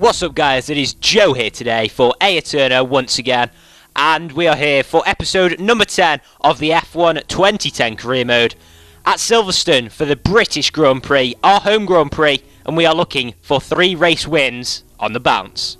What's up guys, it is Joe here today for Aeterno once again, and we are here for episode number 10 of the F1 2010 career mode at Silverstone for the British Grand Prix, our home Grand Prix, and we are looking for 3 race wins on the bounce.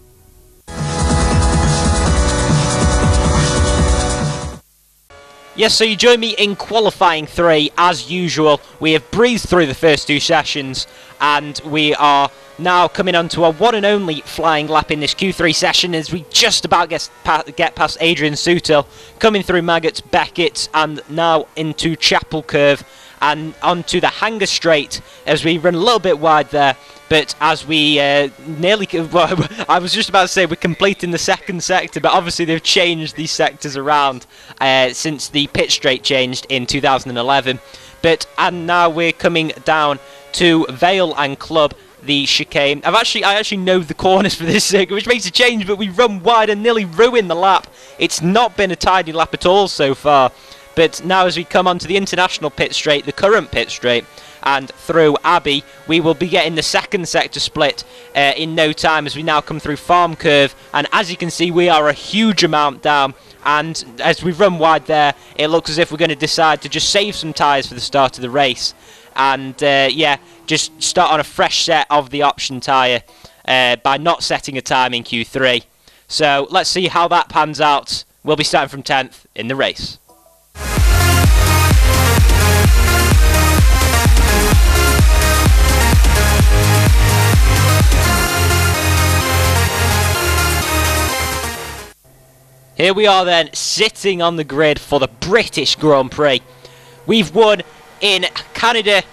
Yes, so you join me in qualifying 3 as usual. We have breezed through the first 2 sessions and we are now coming on to our one and only flying lap in this Q3 session as we just about get past Adrian Sutil, coming through Maggots, Beckett and now into Chapel Curve and onto the Hanger Straight as we run a little bit wide there. But as we well, I was just about to say we're completing the second sector, but obviously they've changed these sectors around since the pit straight changed in 2011. And now we're coming down to Vale and Club, the chicane. I actually know the corners for this circuit, which makes a change, but we run wide and nearly ruin the lap. It's not been a tidy lap at all so far. But now as we come onto the international pit straight, the current pit straight, and through Abbey, we will be getting the second sector split in no time as we now come through Farm Curve. And as you can see, we are a huge amount down. And as we run wide there, it looks as if we're going to decide to just save some tyres for the start of the race. And yeah, just start on a fresh set of the option tyre by not setting a time in Q3. So let's see how that pans out. We'll be starting from 10th in the race. Here we are then, sitting on the grid for the British Grand Prix. We've won in Canada,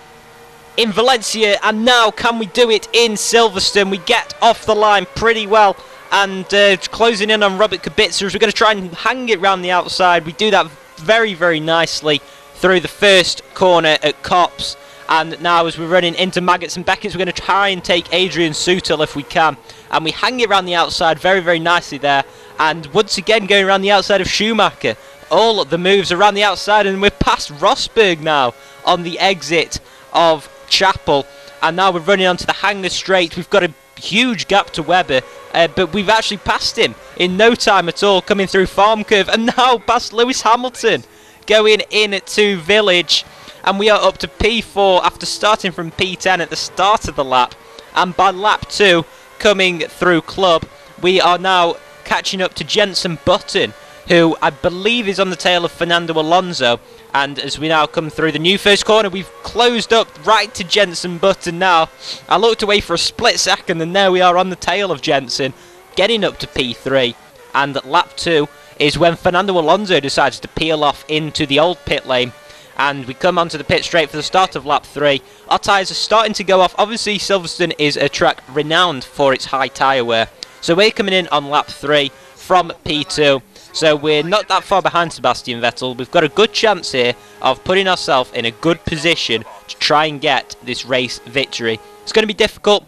in Valencia, and now can we do it in Silverstone? We get off the line pretty well, and closing in on Robert Kubica as we're going to try and hang it round the outside. We do that very, very nicely through the first corner at Copse. And now as we're running into Maggots and Beckett's, we're going to try and take Adrian Sutil if we can. And we hang it around the outside very, very nicely there. And once again going around the outside of Schumacher. All the moves around the outside, and we're past Rosberg now on the exit of Chapel. And now we're running onto the Hanger Straight. We've got a huge gap to Webber, but we've actually passed him in no time at all, coming through Farm Curve. And now past Lewis Hamilton, going into Village. And we are up to P4 after starting from P10 at the start of the lap. And by lap 2, coming through Club, we are now catching up to Jenson Button, who I believe is on the tail of Fernando Alonso. And as we now come through the new first corner, we've closed up right to Jenson Button now. I looked away for a split second and there we are on the tail of Jenson, getting up to P3. And lap 2 is when Fernando Alonso decides to peel off into the old pit lane. And we come onto the pit straight for the start of lap 3. Our tyres are starting to go off. Obviously Silverstone is a track renowned for its high tyre wear. So we're coming in on lap 3 from P2. So we're not that far behind Sebastian Vettel. We've got a good chance here of putting ourselves in a good position to try and get this race victory. It's going to be difficult,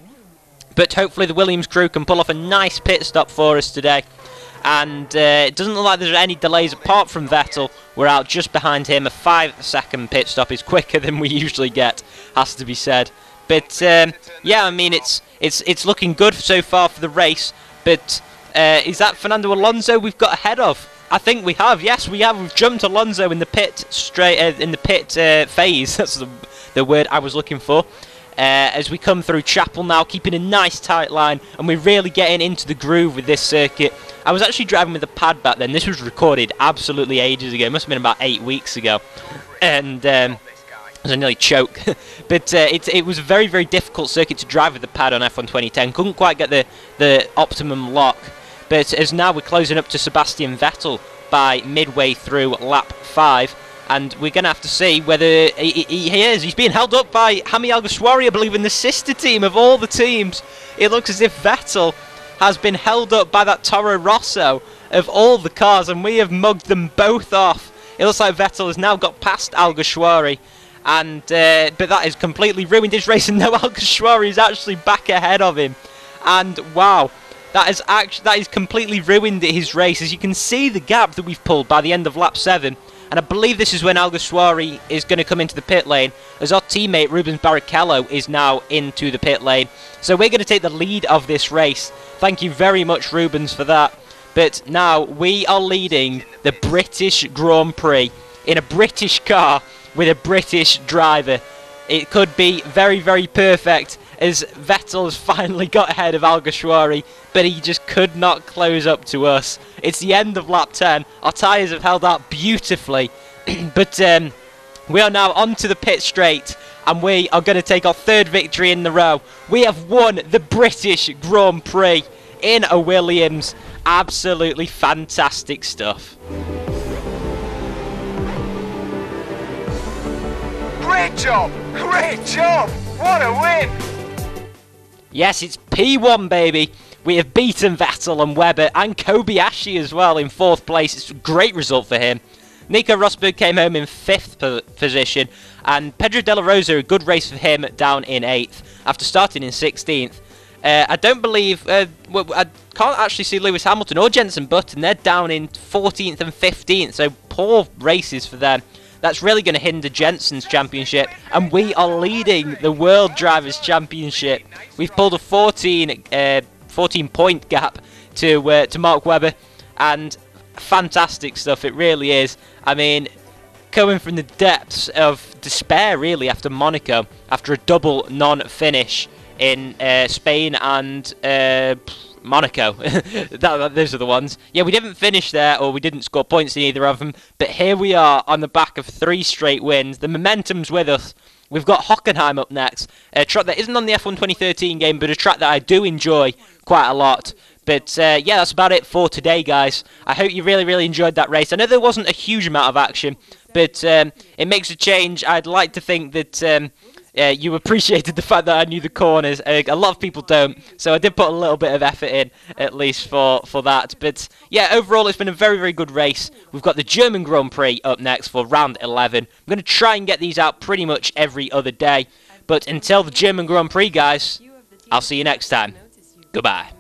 but hopefully the Williams crew can pull off a nice pit stop for us today. And it doesn't look like there's any delays apart from Vettel. We're out just behind him. A 5-second pit stop is quicker than we usually get, has to be said. But yeah, I mean it's looking good so far for the race. But is that Fernando Alonso we've got ahead of? I think we have. Yes, we have. We've jumped Alonso in the pit phase. That's the word I was looking for. As we come through Chapel now, keeping a nice tight line, and we're really getting into the groove with this circuit. I was actually driving with a pad back then. This was recorded absolutely ages ago. It must have been about 8 weeks ago. And I nearly choke. But it was a very, very difficult circuit to drive with the pad on F1 2010. Couldn't quite get the optimum lock. But as now we're closing up to Sebastian Vettel by midway through lap 5. And we're going to have to see whether he is. He's being held up by Jaime Alguersuari, I believe, in the sister team of all the teams. It looks as if Vettel has been held up by that Toro Rosso of all the cars, and we have mugged them both off. It looks like Vettel has now got past Alguersuari, and but that has completely ruined his race, and now Alguersuari is actually back ahead of him. And wow, that is completely ruined his race. As you can see the gap that we've pulled by the end of lap 7. And I believe this is when Alguersuari is going to come into the pit lane, as our teammate Rubens Barrichello is now into the pit lane. So we're going to take the lead of this race. Thank you very much, Rubens, for that. But now we are leading the British Grand Prix in a British car with a British driver. It could be very, very perfect, as Vettel has finally got ahead of Alguersuari, but he just could not close up to us. It's the end of lap 10. Our tyres have held out beautifully, but we are now onto the pit straight, and we are going to take our third victory in the row. We have won the British Grand Prix in a Williams. Absolutely fantastic stuff. Great job! Great job! What a win! Yes, it's P1, baby. We have beaten Vettel and Webber and Kobayashi as well in 4th place. It's a great result for him. Nico Rosberg came home in 5th position, and Pedro de la Rosa, a good race for him, down in 8th after starting in 16th. I don't believe, I can't actually see Lewis Hamilton or Jenson Button. They're down in 14th and 15th, so poor races for them. That's really going to hinder Jensen's championship, and we are leading the World Drivers' Championship. We've pulled a 14-point gap to Mark Webber, and fantastic stuff, it really is. I mean, coming from the depths of despair, really, after Monaco, after a double non-finish in Spain and Monaco. Those are the ones. Yeah, we didn't finish there, or we didn't score points in either of them, but here we are on the back of 3 straight wins. The momentum's with us. We've got Hockenheim up next, a track that isn't on the F1 2013 game, but a track that I do enjoy quite a lot. But yeah, that's about it for today, guys. I hope you really, really enjoyed that race. I know there wasn't a huge amount of action, but it makes a change. I'd like to think that you appreciated the fact that I knew the corners. A lot of people don't, so I did put a little bit of effort in, at least for that. But yeah, overall it's been a very, very good race. We've got the German Grand Prix up next for round 11. I'm going to try and get these out pretty much every other day. But until the German Grand Prix, guys, I'll see you next time. Goodbye.